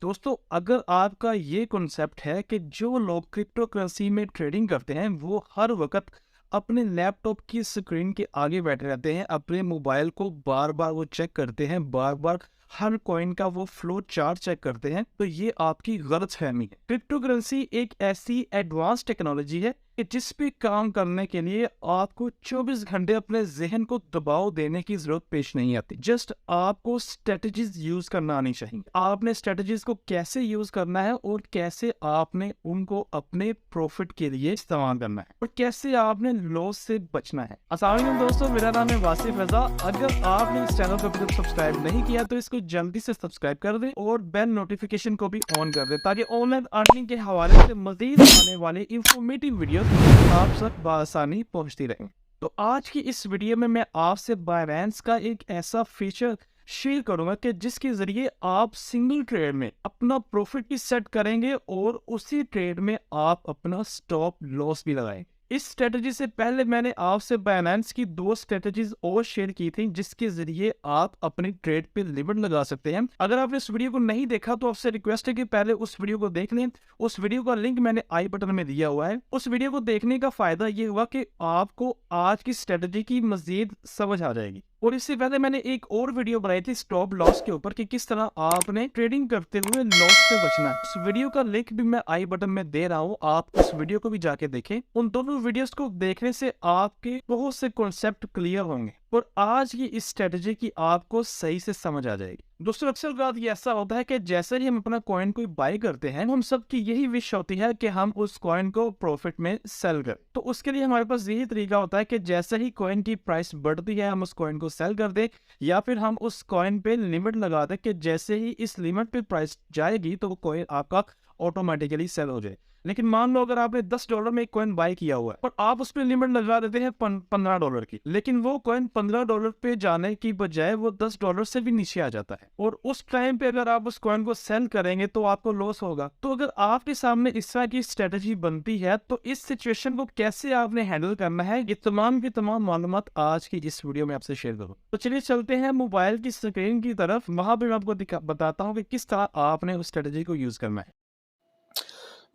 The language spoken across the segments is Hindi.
दोस्तों, अगर आपका ये कॉन्सेप्ट है कि जो लोग क्रिप्टो करेंसी में ट्रेडिंग करते हैं वो हर वक्त अपने लैपटॉप की स्क्रीन के आगे बैठे रहते हैं, अपने मोबाइल को बार बार वो चेक करते हैं, बार बार हर कॉइन का वो फ्लो चार्ट चेक करते हैं, तो ये आपकी गलतफहमी है। क्रिप्टो करेंसी एक ऐसी एडवांस टेक्नोलॉजी है कि जिस पे काम करने के लिए आपको 24 घंटे अपने जहन को दबाव देने की जरूरत पेश नहीं आती। जस्ट आपको स्ट्रेटजीज यूज करना आनी चाहिए। आपने स्ट्रेटजीज को कैसे यूज करना है और कैसे आपने उनको अपने प्रॉफिट के लिए इस्तेमाल करना है और कैसे आपने लॉस से बचना है। अस्सलाम वालेकुम दोस्तों, मेरा नाम है वासिफ रजा। अगर आपने इस चैनल को अभी तक सब्सक्राइब नहीं किया तो इसको जल्दी से सब्सक्राइब कर दें और बेल नोटिफिकेशन को भी ऑन कर दें ताकि ऑनलाइन अर्निंग के हवाले से मजीद आने वाले इंफॉर्मेटिव वीडियो आप तक बआसानी पहुंचती रहें। तो आज की इस वीडियो में मैं आपसे बाइनेंस का एक ऐसा फीचर शेयर करूंगा कि जिसके जरिए आप सिंगल ट्रेड में अपना प्रॉफिट भी सेट करेंगे और उसी ट्रेड में आप अपना स्टॉप लॉस भी लगाएं। इस स्ट्रेटजी से पहले मैंने आपसे बाइनेंस की 2 स्ट्रेटजीज और शेयर की थी जिसके जरिए आप अपनी ट्रेड पे लिमिट लगा सकते हैं। अगर आपने इस वीडियो को नहीं देखा तो आपसे रिक्वेस्ट है कि पहले उस वीडियो को देख लें। उस वीडियो का लिंक मैंने आई बटन में दिया हुआ है। उस वीडियो को देखने का फायदा ये हुआ कि आपको आज की स्ट्रेटजी की मजीद समझ आ जाएगी। और इससे पहले मैंने एक और वीडियो बनाई थी स्टॉप लॉस के ऊपर कि किस तरह आपने ट्रेडिंग करते हुए लॉस से बचना है। उस वीडियो का लिंक भी मैं आई बटन में दे रहा हूँ, आप उस वीडियो को भी जाके देखें। उन दोनों वीडियोस को देखने से आपके बहुत से कॉन्सेप्ट क्लियर होंगे और आज की इस स्ट्रेटजी की आपको सही से समझ आ जाएगी। दोस्तों, अक्सर बात ये ऐसा होता है कि जैसे ही हम अपना कॉइन कोई बाय करते हैं, हम सबकी यही विश होती है कि हम उस कॉइन को प्रॉफिट में सेल करें। तो उसके लिए हमारे पास यही तरीका होता है कि जैसे ही कॉइन की प्राइस बढ़ती है हम उस कॉइन को सेल कर दें, या फिर हम उस कॉइन पे लिमिट लगा दें कि जैसे ही इस लिमिट पे प्राइस जाएगी तो वो कॉइन आपका ऑटोमेटिकली सेल हो जाए। लेकिन मान लो अगर आपने $10 में एक कॉइन बाय किया हुआ है और आप उस पर लिमिट लगा देते हैं $15 की, लेकिन वो कॉइन $15 पे जाने की बजाय वो $10 से भी नीचे आ जाता है और उस टाइम पे अगर आप उस कॉइन को सेल करेंगे तो आपको लॉस होगा। तो अगर आपके सामने इस तरह की स्ट्रेटजी बनती है तो इस सिचुएशन को कैसे आपने हैंडल करना है, ये तमाम की तमाम मालूमात आज की इस वीडियो में आपसे शेयर करूँ। तो चलिए चलते हैं मोबाइल की स्क्रीन की तरफ। वहां पर मैं आपको बताता हूँ कि किस तरह आपने उस स्ट्रेटजी को यूज करना है।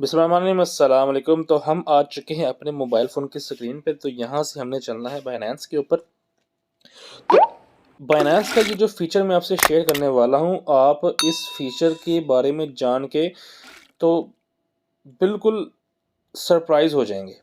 अस्सलाम वालेकुम। तो हम आ चुके हैं अपने मोबाइल फ़ोन की स्क्रीन पे। तो यहाँ से हमने चलना है बाइनेंस के ऊपर। तो बाइनेंस का ये जो फ़ीचर मैं आपसे शेयर करने वाला हूँ, आप इस फ़ीचर के बारे में जान के तो बिल्कुल सरप्राइज़ हो जाएंगे,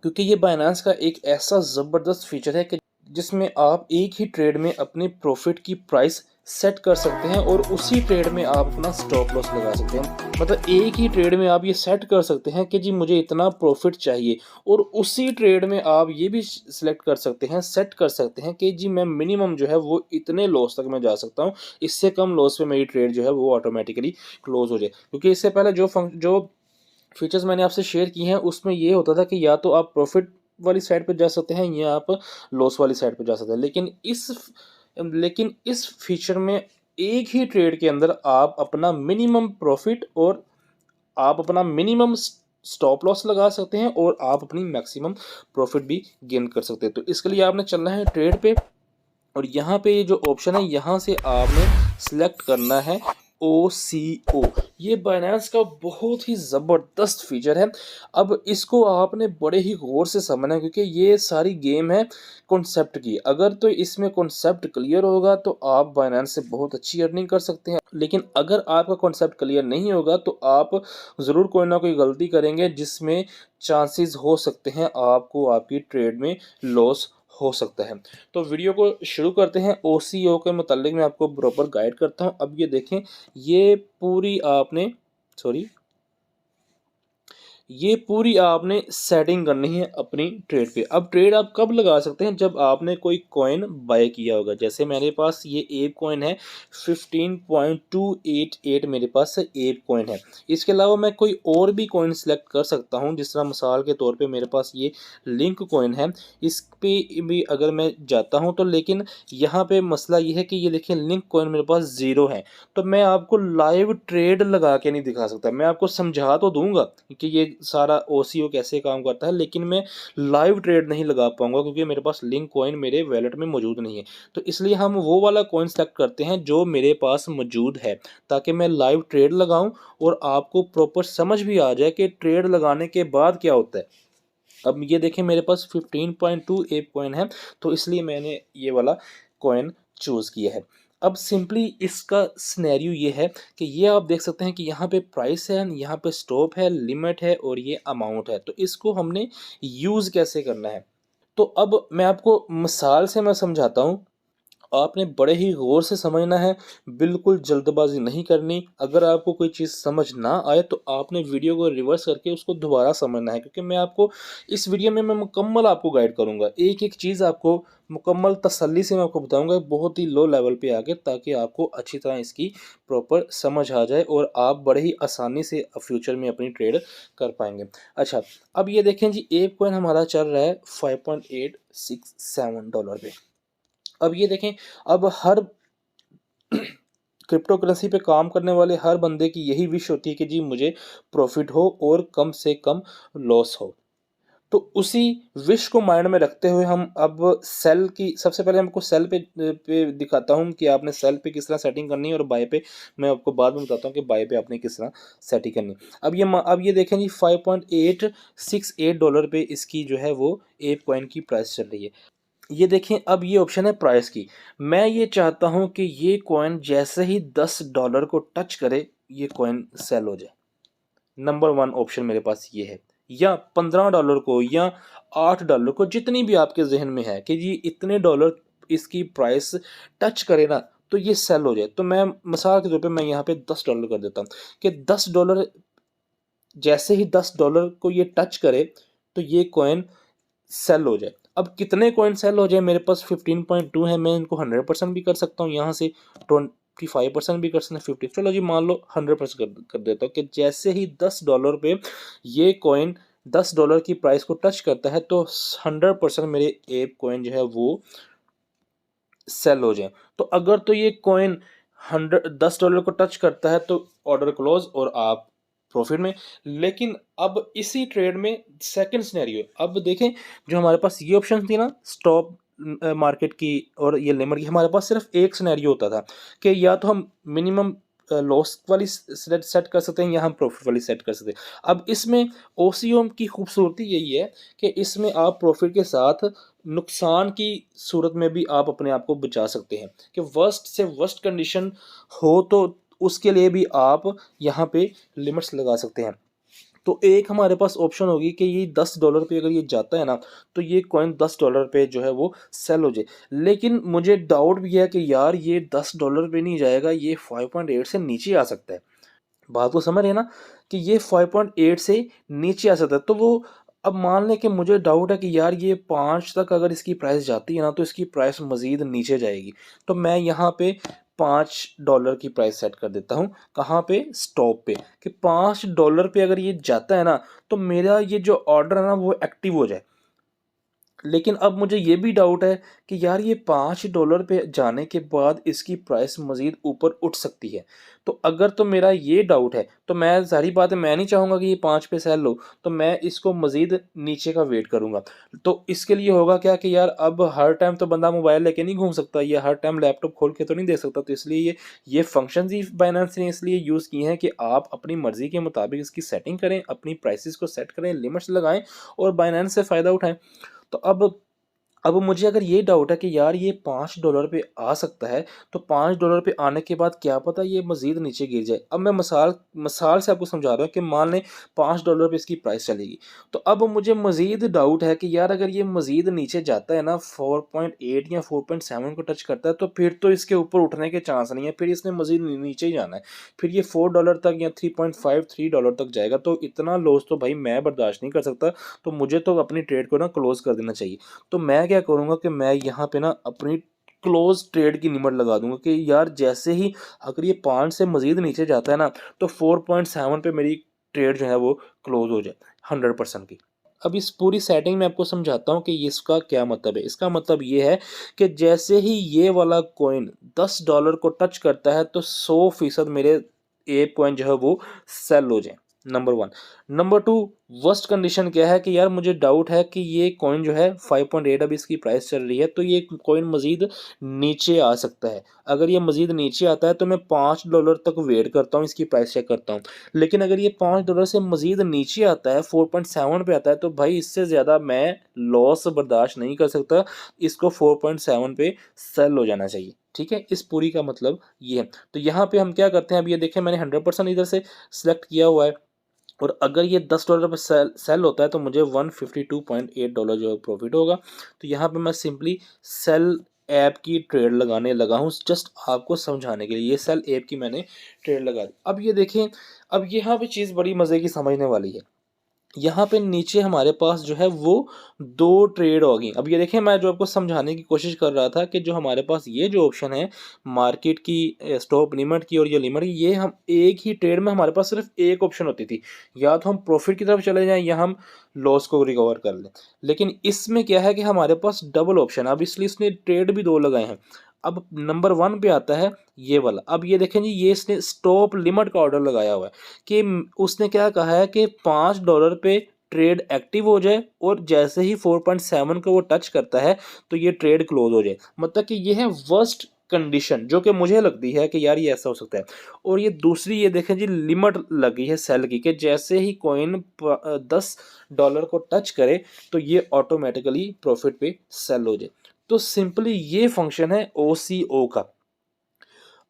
क्योंकि ये बाइनेंस का एक ऐसा ज़बरदस्त फ़ीचर है कि जिसमें आप एक ही ट्रेड में अपने प्रॉफिट की प्राइस सेट कर सकते हैं और उसी ट्रेड में आप अपना स्टॉप लॉस लगा सकते हैं। मतलब एक ही ट्रेड में आप ये सेट कर सकते हैं कि जी मुझे इतना प्रॉफिट चाहिए, और उसी ट्रेड में आप ये भी सिलेक्ट कर सकते हैं, सेट कर सकते हैं कि जी मैं मिनिमम जो है वो इतने लॉस तक मैं जा सकता हूँ, इससे कम लॉस में मेरी ट्रेड जो है वो ऑटोमेटिकली क्लोज हो जाए। क्योंकि इससे पहले जो फीचर्स मैंने आपसे शेयर किए हैं उसमें ये होता था कि या तो आप प्रॉफिट वाली साइड पे जा सकते हैं या आप लॉस वाली साइड पे जा सकते हैं, लेकिन इस फीचर में एक ही ट्रेड के अंदर आप अपना मिनिमम प्रॉफिट और आप अपना मिनिमम स्टॉप लॉस लगा सकते हैं और आप अपनी मैक्सिमम प्रॉफिट भी गेन कर सकते हैं। तो इसके लिए आपने चलना है ट्रेड पे, और यहाँ पे जो ऑप्शन है यहाँ से आपने सिलेक्ट करना है OCO। ये बाइनेंस का बहुत ही ज़बरदस्त फीचर है। अब इसको आपने बड़े ही गौर से समझना है, क्योंकि ये सारी गेम है कॉन्सेप्ट की। अगर तो इसमें कॉन्सेप्ट क्लियर होगा तो आप बाइनेंस से बहुत अच्छी अर्निंग कर सकते हैं, लेकिन अगर आपका कॉन्सेप्ट क्लियर नहीं होगा तो आप ज़रूर कोई ना कोई गलती करेंगे जिसमें चांसेस हो सकते हैं आपको आपकी ट्रेड में लॉस हो सकता है। तो वीडियो को शुरू करते हैं। OCO के मुतालिक मैं आपको प्रॉपर गाइड करता हूँ। अब ये देखें, ये पूरी आपने ये पूरी आपने सेटिंग करनी है अपनी ट्रेड पे। अब ट्रेड आप कब लगा सकते हैं, जब आपने कोई कॉइन बाय किया होगा। जैसे मेरे पास ये एप कॉइन है, 15.288 मेरे पास एप कॉइन है। इसके अलावा मैं कोई और भी कॉइन सेलेक्ट कर सकता हूं, जिस तरह मिसाल के तौर पे मेरे पास ये लिंक कॉइन है। इस पे भी अगर मैं जाता हूं तो, लेकिन यहाँ पे मसला ये है कि ये देखिए लिंक कॉइन मेरे पास 0 है, तो मैं आपको लाइव ट्रेड लगा के नहीं दिखा सकता। मैं आपको समझा तो दूंगा कि ये सारा ओसीओ कैसे काम करता है, लेकिन मैं लाइव ट्रेड नहीं लगा पाऊँगा क्योंकि मेरे पास लिंक कॉइन मेरे वॉलेट में मौजूद नहीं है। तो इसलिए हम वो वाला कॉइन सेलेक्ट करते हैं जो मेरे पास मौजूद है, ताकि मैं लाइव ट्रेड लगाऊँ और आपको प्रॉपर समझ भी आ जाए कि ट्रेड लगाने के बाद क्या होता है। अब ये देखें मेरे पास 15.2 एप कॉइन है, तो इसलिए मैंने ये वाला कॉइन चूज़ किया है। अब सिंपली इसका सिनेरियो ये है कि ये आप देख सकते हैं कि यहाँ पे प्राइस है, यहाँ पे स्टॉप है, लिमिट है और ये अमाउंट है। तो इसको हमने यूज़ कैसे करना है? तो अब मैं आपको मिसाल से मैं समझाता हूँ। आपने बड़े ही गौर से समझना है, बिल्कुल जल्दबाजी नहीं करनी। अगर आपको कोई चीज़ समझ ना आए तो आपने वीडियो को रिवर्स करके उसको दोबारा समझना है, क्योंकि मैं आपको इस वीडियो में मैं मुकम्मल आपको गाइड करूँगा। एक-एक चीज़ आपको मुकम्मल तसल्ली से मैं आपको बताऊँगा, बहुत ही लो लेवल पे आके, ताकि आपको अच्छी तरह इसकी प्रॉपर समझ आ जाए और आप बड़े ही आसानी से फ्यूचर में अपनी ट्रेड कर पाएँगे। अच्छा, अब ये देखें जी, एक कॉइन हमारा चल रहा है $5.867 पे। अब ये देखें, अब हर क्रिप्टो करेंसी पे काम करने वाले हर बंदे की यही विश होती है कि जी मुझे प्रॉफिट हो और कम से कम लॉस हो। तो उसी विश को माइंड में रखते हुए हम अब सेल की, सबसे पहले हमको सेल पे दिखाता हूँ कि आपने सेल पे किस तरह सेटिंग करनी है, और बाय पे मैं आपको बाद में बताता हूँ कि बाय पे आपने किस तरह सेटिंग करनी है। अब ये देखें जी, $5.868 पे इसकी जो है वो एक कॉइन की प्राइस चल रही है। ये देखें, अब ये ऑप्शन है प्राइस की। मैं ये चाहता हूँ कि ये कॉइन जैसे ही $10 को टच करे, ये कॉइन सेल हो जाए। नंबर 1 ऑप्शन मेरे पास ये है। या $15 को या $8 को, जितनी भी आपके ज़हन में है कि जी इतने डॉलर इसकी प्राइस टच करे ना, तो ये सेल हो जाए। तो मैं मिसाल के तौर पे मैं यहाँ पे $10 कर देता हूँ कि $10, जैसे ही $10 को ये टच करे तो ये कॉइन सेल हो जाए। अब कितने कॉइन सेल हो जाए, मेरे पास 15.2 है, मैं इनको 100% भी कर सकता हूँ, यहाँ से 25% भी कर सकते हैं, 50, चलो जी मान लो 100% कर देता हूँ कि जैसे ही $10 पे ये कॉइन $10 की प्राइस को टच करता है तो 100% मेरे एप कॉइन जो है वो सेल हो जाए। तो अगर तो ये कॉइन $10 को टच करता है तो ऑर्डर क्लोज और आप प्रॉफिट में। लेकिन अब इसी ट्रेड में सेकंड सिनेरियो, अब देखें, जो हमारे पास ये ऑप्शन थी ना, स्टॉप मार्केट की और ये लिमिट की, हमारे पास सिर्फ एक सिनेरियो होता था कि या तो हम मिनिमम लॉस वाली सेट कर सकते हैं या हम प्रॉफिट वाली सेट कर सकते हैं। अब इसमें ओसीओ की खूबसूरती यही है कि इसमें आप प्रॉफिट के साथ नुकसान की सूरत में भी आप अपने आप को बचा सकते हैं, कि वर्स्ट से वर्स्ट कंडीशन हो तो उसके लिए भी आप यहाँ पे लिमिट्स लगा सकते हैं। तो एक हमारे पास ऑप्शन होगी कि ये $10 पे अगर ये जाता है ना, तो ये कॉइन $10 पे जो है वो सेल हो जाए। लेकिन मुझे डाउट भी है कि यार ये $10 पे नहीं जाएगा, ये 5.8 से नीचे आ सकता है। बात को समझ रहे हैं ना, कि ये 5.8 से नीचे आ सकता है। तो वो, अब मान लें कि मुझे डाउट है कि यार ये 5 तक अगर इसकी प्राइस जाती है ना, तो इसकी प्राइस मज़ीद नीचे जाएगी। तो मैं यहाँ पे $5 की प्राइस सेट कर देता हूँ। कहाँ पे? स्टॉप पे, कि $5 पे अगर ये जाता है ना, तो मेरा ये जो ऑर्डर है ना वो एक्टिव हो जाए। लेकिन अब मुझे ये भी डाउट है कि यार ये $5 पे जाने के बाद इसकी प्राइस मज़ीद ऊपर उठ सकती है। तो अगर तो मेरा ये डाउट है, तो मैं, ज़ाहिर बात है, मैं नहीं चाहूँगा कि ये 5 पे सेल हो, तो मैं इसको मज़ीद नीचे का वेट करूँगा। तो इसके लिए होगा क्या कि यार अब हर टाइम तो बंदा मोबाइल लेके नहीं घूम सकता, या हर टाइम लैपटॉप खोल के तो नहीं देख सकता। तो इसलिए ये फंक्शंस ही बाइनेंस ने इसलिए यूज़ किए हैं कि आप अपनी मर्ज़ी के मुताबिक इसकी सेटिंग करें, अपनी प्राइसेस को सेट करें, लिमिट्स लगाएँ और बाइनेंस से फ़ायदा उठाएँ। तो अब मुझे अगर ये डाउट है कि यार ये $5 पे आ सकता है, तो $5 पे आने के बाद क्या पता ये मज़ीद नीचे गिर जाए। अब मैं मिसाल से आपको समझा रहा हूँ कि मान लें $5 पे इसकी प्राइस चलेगी। तो अब मुझे मज़ीद डाउट है कि यार अगर ये मज़ीद नीचे जाता है ना, 4.8 या 4.7 को टच करता है, तो फिर तो इसके ऊपर उठने के चांस नहीं है, फिर इसने मज़ीद नीचे ही जाना है। फिर ये $4 तक या 3.5 $3 तक जाएगा, तो इतना लॉस तो भाई मैं बर्दाश्त नहीं कर सकता। तो मुझे तो अपनी ट्रेड को ना क्लोज़ कर देना चाहिए। तो मैं क्या करूँगा कि मैं यहाँ पे ना अपनी क्लोज़ ट्रेड की लिमिट लगा दूँगा कि यार जैसे ही अगर ये 5 से मज़ीद नीचे जाता है ना, तो 4.7 पे मेरी ट्रेड जो है वो क्लोज़ हो जाए 100% की। अब इस पूरी सेटिंग में आपको समझाता हूँ कि इसका क्या मतलब है। इसका मतलब ये है कि जैसे ही ये वाला कॉइन $10 को टच करता है, तो 100% मेरे एप कॉइन जो है वो सेल हो जाए। नंबर 1। नंबर 2, वर्स्ट कंडीशन क्या है कि यार मुझे डाउट है कि ये कॉइन जो है 5.8 अभी इसकी प्राइस चल रही है, तो ये कॉइन मज़ीद नीचे आ सकता है। अगर ये मज़ीद नीचे आता है तो मैं $5 तक वेट करता हूँ, इसकी प्राइस चेक करता हूँ। लेकिन अगर ये $5 से मज़ीद नीचे आता है, 4.7 पे आता है, तो भाई इससे ज़्यादा मैं लॉस बर्दाश्त नहीं कर सकता। इसको 4.7 पे सेल हो जाना चाहिए। ठीक है, इस पूरी का मतलब ये है। तो यहाँ पे हम क्या करते हैं, अब ये देखें मैंने 100% इधर से सिलेक्ट किया हुआ है, और अगर ये $10 पे सेल होता है तो मुझे $152.8 जो है प्रॉफिट होगा। तो यहाँ पे मैं सिंपली सेल ऐप की ट्रेड लगाने लगा हूँ, जस्ट आपको समझाने के लिए। ये सेल ऐप की मैंने ट्रेड लगा दी। अब ये देखें, अब यहाँ पे चीज़ बड़ी मज़े की समझने वाली है। यहाँ पे नीचे हमारे पास जो है वो 2 ट्रेड होगी। अब ये देखें, मैं जो आपको समझाने की कोशिश कर रहा था कि जो हमारे पास ये जो ऑप्शन है मार्केट की, स्टॉप लिमिट की और ये लिमिट की, ये हम एक ही ट्रेड में हमारे पास सिर्फ एक ऑप्शन होती थी, या तो हम प्रॉफिट की तरफ चले जाएं या हम लॉस को रिकवर कर लें। लेकिन इसमें क्या है कि हमारे पास डबल ऑप्शन है। अब इसलिए इसने ट्रेड भी 2 लगाए हैं। अब नंबर 1 पे आता है ये वाला। अब ये देखें जी, ये इसने स्टॉप लिमिट का ऑर्डर लगाया हुआ है कि उसने क्या कहा है कि $5 पे ट्रेड एक्टिव हो जाए, और जैसे ही 4.7 को वो टच करता है तो ये ट्रेड क्लोज हो जाए। मतलब कि ये है वर्स्ट कंडीशन, जो कि मुझे लगती है कि यार ये ऐसा हो सकता है। और ये दूसरी, ये देखें जी, लिमिट लगी है सेल की, कि जैसे ही कॉइन $10 को टच करे तो ये ऑटोमेटिकली प्रॉफिट पे सेल हो जाए। तो सिंपली ये फंक्शन है OCO का।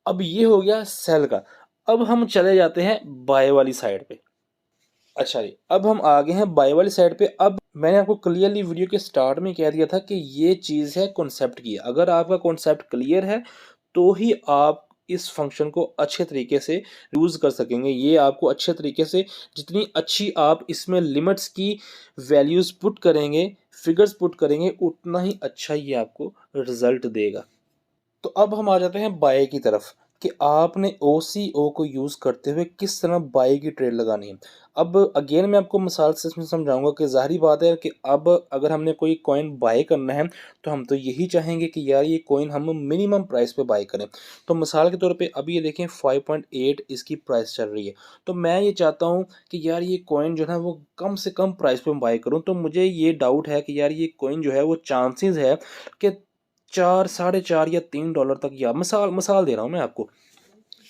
अब ये हो गया सेल का। अब हम चले जाते हैं बाय वाली साइड पे। अच्छा जी, अब हम आ गए हैं बाय वाली साइड पे। अब मैंने आपको क्लियरली वीडियो के स्टार्ट में कह दिया था कि ये चीज़ है कॉन्सेप्ट की। अगर आपका कॉन्सेप्ट क्लियर है तो ही आप इस फंक्शन को अच्छे तरीके से यूज़ कर सकेंगे। ये आपको अच्छे तरीके से, जितनी अच्छी आप इसमें लिमिट्स की वैल्यूज़ पुट करेंगे, फिगर्स पुट करेंगे, उतना ही अच्छा ये आपको रिजल्ट देगा। तो अब हम आ जाते हैं बाय की तरफ, कि आपने OCO को यूज़ करते हुए किस तरह बाय की ट्रेड लगानी है। अब अगेन मैं आपको मिसाल से इसमें समझाऊंगा कि ज़ाहिर बात है कि अब अगर हमने कोई कॉइन बाय करना है तो हम तो यही चाहेंगे कि यार ये कॉइन हम मिनिमम प्राइस पे बाय करें। तो मिसाल के तौर पे अभी ये देखें 5.8 इसकी प्राइस चल रही है। तो मैं ये चाहता हूँ कि यार ये कॉइन जो है वो कम से कम प्राइस पे बाय करूँ। तो मुझे ये डाउट है कि यार ये कॉइन जो है वो चांसेस है कि 4, साढ़े 4 या $3 तक, या मिसाल मिसाल दे रहा हूँ मैं आपको,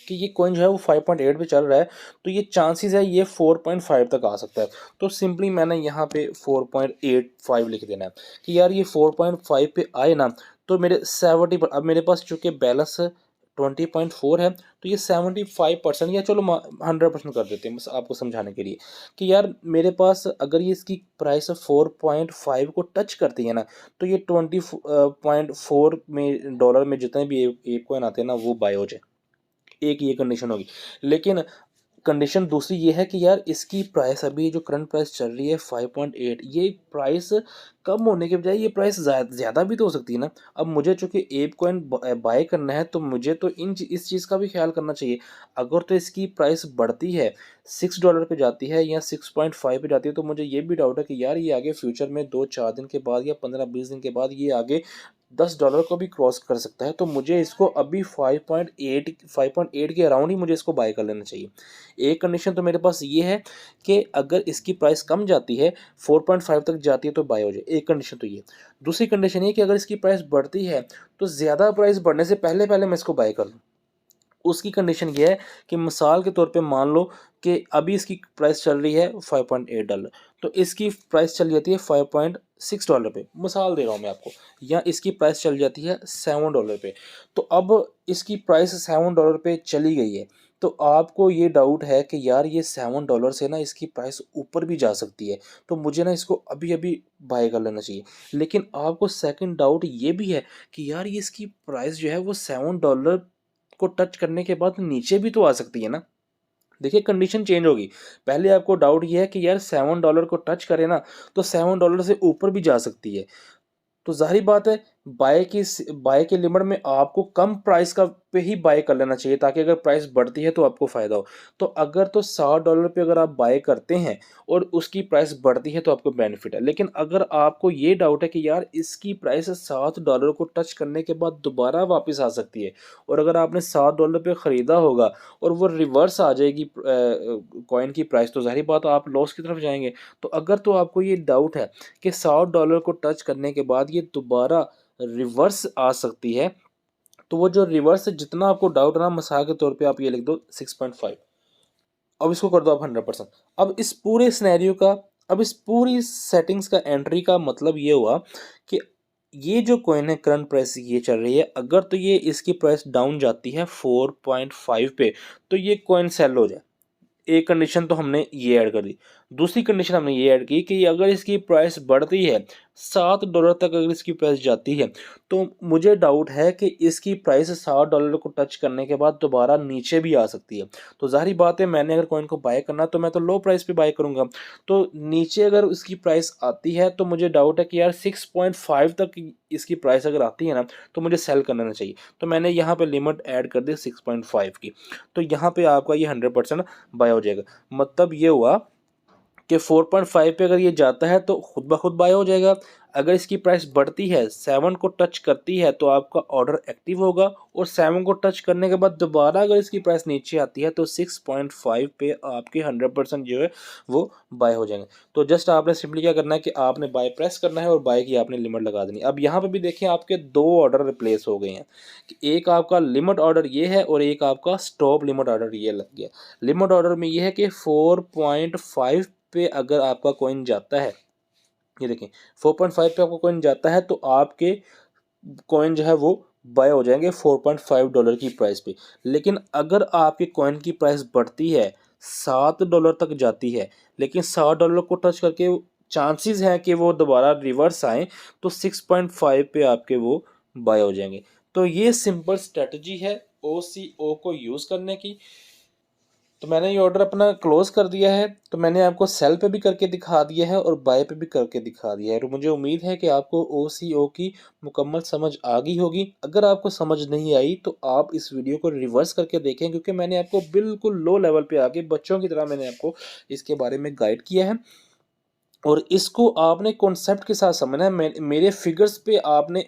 कि ये कॉइन जो है वो 5.8 पे चल रहा है, तो ये चांसेस है ये 4.5 तक आ सकता है। तो सिंपली मैंने यहाँ पे 4.85 लिख देना है कि यार ये 4.5 पे आए ना, तो मेरे 70 पर, अब मेरे पास चूँकि बैलेंस 20.4 है, तो ये 75%, या चलो 100% कर देते हैं बस आपको समझाने के लिए, कि यार मेरे पास अगर ये इसकी प्राइस 4.5 को टच करती है ना, तो ये 20.4 में डॉलर में जितने भी एक कॉइन आते हैं ना, वो बाय हो जाए। एक ये कंडीशन होगी। लेकिन कंडीशन दूसरी ये है कि यार इसकी प्राइस, अभी जो करंट प्राइस चल रही है 5.8, ये प्राइस कम होने के बजाय ये प्राइस ज़्यादा भी तो हो सकती है ना। अब मुझे चूंकि एप कॉइन बाय करना है, तो मुझे तो इस चीज़ का भी ख्याल करना चाहिए। अगर तो इसकी प्राइस बढ़ती है, $6 पे जाती है या 6.5 पे जाती है, तो मुझे ये भी डाउट है कि यार ये आगे फ्यूचर में 2-4 दिन के बाद या 15-20 दिन के बाद ये आगे $10 को भी क्रॉस कर सकता है। तो मुझे इसको अभी 5.8 के अराउंड ही मुझे इसको बाय कर लेना चाहिए। एक कंडीशन तो मेरे पास ये है कि अगर इसकी प्राइस कम जाती है, 4.5 तक जाती है, तो बाय हो जाए। एक कंडीशन तो ये। दूसरी कंडीशन ये कि अगर इसकी प्राइस बढ़ती है, तो ज़्यादा प्राइस बढ़ने से पहले पहले मैं इसको बाय कर लूँ। उसकी कंडीशन ये है कि मिसाल के तौर पे मान लो कि अभी इसकी प्राइस चल रही है $5.8, तो इसकी प्राइस चल जाती है $5.6 पे, मिसाल दे रहा हूँ मैं आपको, या इसकी प्राइस चल जाती है $7 पे। तो अब इसकी प्राइस $7 पे चली गई है, तो आपको ये डाउट है कि यार ये $7 से ना इसकी प्राइस ऊपर भी जा सकती है, तो मुझे ना इसको अभी अभी बाय कर लेना चाहिए। लेकिन आपको सेकंड डाउट ये भी है कि यार ये इसकी प्राइस जो है वो $7 को टच करने के बाद नीचे भी तो आ सकती है ना। देखिए कंडीशन चेंज होगी। पहले आपको डाउट ये है कि यार $7 को टच करे ना, तो $7 से ऊपर भी जा सकती है। तो ज़ाहिर बात है, बाय की लिमिट में आपको कम प्राइस का पे ही बाय कर लेना चाहिए, ताकि अगर प्राइस बढ़ती है तो आपको फ़ायदा हो। तो अगर तो $60 पे अगर आप बाय करते हैं और उसकी प्राइस बढ़ती है तो आपको बेनिफिट है। लेकिन अगर आपको ये डाउट है कि यार इसकी प्राइस $7 को टच करने के बाद दोबारा वापस आ सकती है, और अगर आपने $7 पे ख़रीदा होगा और वो रिवर्स आ जाएगी कॉइन की प्राइस, तो ज़ाहिर बात आप लॉस की तरफ जाएँगे। तो अगर तो आपको ये डाउट है कि $60 को टच करने के बाद ये दोबारा रिवर्स आ सकती है, तो वो जो रिवर्स जितना आपको डाउट है ना, मिसाल के तौर पे आप ये लिख दो 6.5, अब इसको कर दो आप 100%। अब इस पूरी सेटिंग्स का एंट्री का मतलब ये हुआ कि ये जो कॉइन है करंट प्राइस ये चल रही है, अगर तो ये इसकी प्राइस डाउन जाती है 4.5 पे, तो ये कॉइन सेल हो जाए। एक कंडीशन तो हमने ये ऐड कर दी। दूसरी कंडीशन हमने ये ऐड की कि अगर इसकी प्राइस बढ़ती है, $7 तक अगर इसकी प्राइस जाती है, तो मुझे डाउट है कि इसकी प्राइस $7 को टच करने के बाद दोबारा नीचे भी आ सकती है। तो ज़ाहिर बात है, मैंने अगर कॉइन को बाय करना है तो मैं तो लो प्राइस पे बाय करूँगा। तो नीचे अगर इसकी प्राइस आती है तो मुझे डाउट है कि यार 6.5 तक इसकी प्राइस अगर आती है ना, तो मुझे सेल कर लेना चाहिए। तो मैंने यहाँ पे लिमिट ऐड कर दी 6.5 की। तो यहाँ पे आपका ये 100% बाय हो जाएगा। मतलब ये हुआ कि 4.5 पे अगर ये जाता है तो खुद ब खुद बाय हो जाएगा। अगर इसकी प्राइस बढ़ती है, 7 को टच करती है, तो आपका ऑर्डर एक्टिव होगा, और 7 को टच करने के बाद दोबारा अगर इसकी प्राइस नीचे आती है तो 6.5 पे आपके 100% जो है वो बाय हो जाएंगे। तो जस्ट आपने सिंपली क्या करना है कि आपने बाय प्रेस करना है और बाय की आपने लिमिट लगा देनी है। अब यहाँ पे भी देखिए आपके 2 ऑर्डर रिप्लेस हो गए हैं, कि एक आपका लिमिट ऑर्डर ये है और एक आपका स्टॉप लिमिट ऑर्डर ये लग गया। लिमिट ऑर्डर में ये है कि 4.5 पे अगर आपका कॉइन जाता है, ये देखें 4.5 पे आपका कॉइन जाता है, तो आपके कॉइन जो है वो बाय हो जाएंगे $4.5 की प्राइस पे। लेकिन अगर आपके कॉइन की प्राइस बढ़ती है, $7 तक जाती है, लेकिन $7 को टच करके चांसेस हैं कि वो दोबारा रिवर्स आए, तो 6.5 पे आपके वो बाय हो जाएंगे। तो ये सिंपल स्ट्रेटजी है OCO को यूज़ करने की। तो मैंने ये ऑर्डर अपना क्लोज कर दिया है। तो मैंने आपको सेल पे भी करके दिखा दिया है और बाय पे भी करके दिखा दिया है, और मुझे उम्मीद है कि आपको OCO की मुकम्मल समझ आ गई होगी। अगर आपको समझ नहीं आई तो आप इस वीडियो को रिवर्स करके देखें, क्योंकि मैंने आपको बिल्कुल लो लेवल पे आके बच्चों की तरह मैंने आपको इसके बारे में गाइड किया है, और इसको आपने कॉन्सेप्ट के साथ समझना है। मेरे फिगर्स पे आपने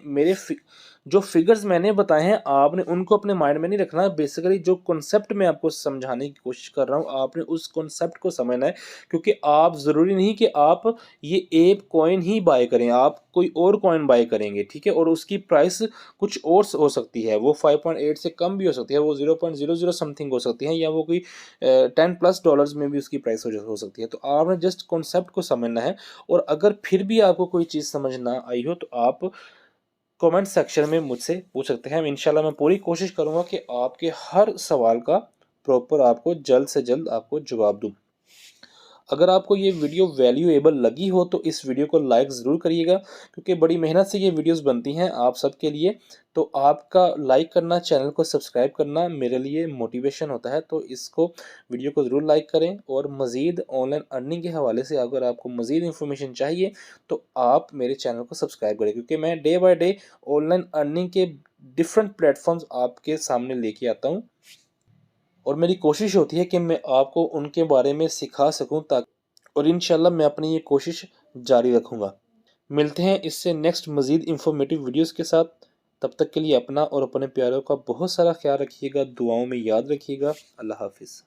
जो फिगर्स मैंने बताए हैं आपने उनको अपने माइंड में नहीं रखना। बेसिकली जो कॉन्सेप्ट मैं आपको समझाने की कोशिश कर रहा हूँ, आपने उस कॉन्सेप्ट को समझना है, क्योंकि आप ज़रूरी नहीं कि आप ये एक कॉइन ही बाय करें, आप कोई और कॉइन बाय करेंगे, ठीक है, और उसकी प्राइस कुछ और हो सकती है, वो 5.8 से कम भी हो सकती है, वो 0.00 समथिंग हो सकती है, या वो कोई $10+ में भी उसकी प्राइस हो सकती है। तो आपने जस्ट कॉन्सेप्ट को समझना है। और अगर फिर भी आपको कोई चीज़ समझ ना आई हो तो आप कमेंट सेक्शन में मुझसे पूछ सकते हैं। इंशाल्लाह मैं पूरी कोशिश करूंगा कि आपके हर सवाल का प्रॉपर आपको जल्द से जल्द आपको जवाब दूं। अगर आपको ये वीडियो वैल्यूएबल लगी हो तो इस वीडियो को लाइक ज़रूर करिएगा, क्योंकि बड़ी मेहनत से ये वीडियोस बनती हैं आप सबके लिए। तो आपका लाइक करना, चैनल को सब्सक्राइब करना मेरे लिए मोटिवेशन होता है। तो इसको वीडियो को ज़रूर लाइक करें, और मज़ीद ऑनलाइन अर्निंग के हवाले से अगर आपको मज़ीद इन्फॉर्मेशन चाहिए तो आप मेरे चैनल को सब्सक्राइब करें, क्योंकि मैं day by day online earning के डिफरेंट प्लेटफॉर्म्स आपके सामने लेके आता हूँ, और मेरी कोशिश होती है कि मैं आपको उनके बारे में सिखा सकूं, ताकि और इंशाल्लाह मैं अपनी ये कोशिश जारी रखूंगा। मिलते हैं इससे नेक्स्ट मज़ीद इंफॉर्मेटिव वीडियोस के साथ। तब तक के लिए अपना और अपने प्यारों का बहुत सारा ख्याल रखिएगा, दुआओं में याद रखिएगा। अल्लाह हाफिज़।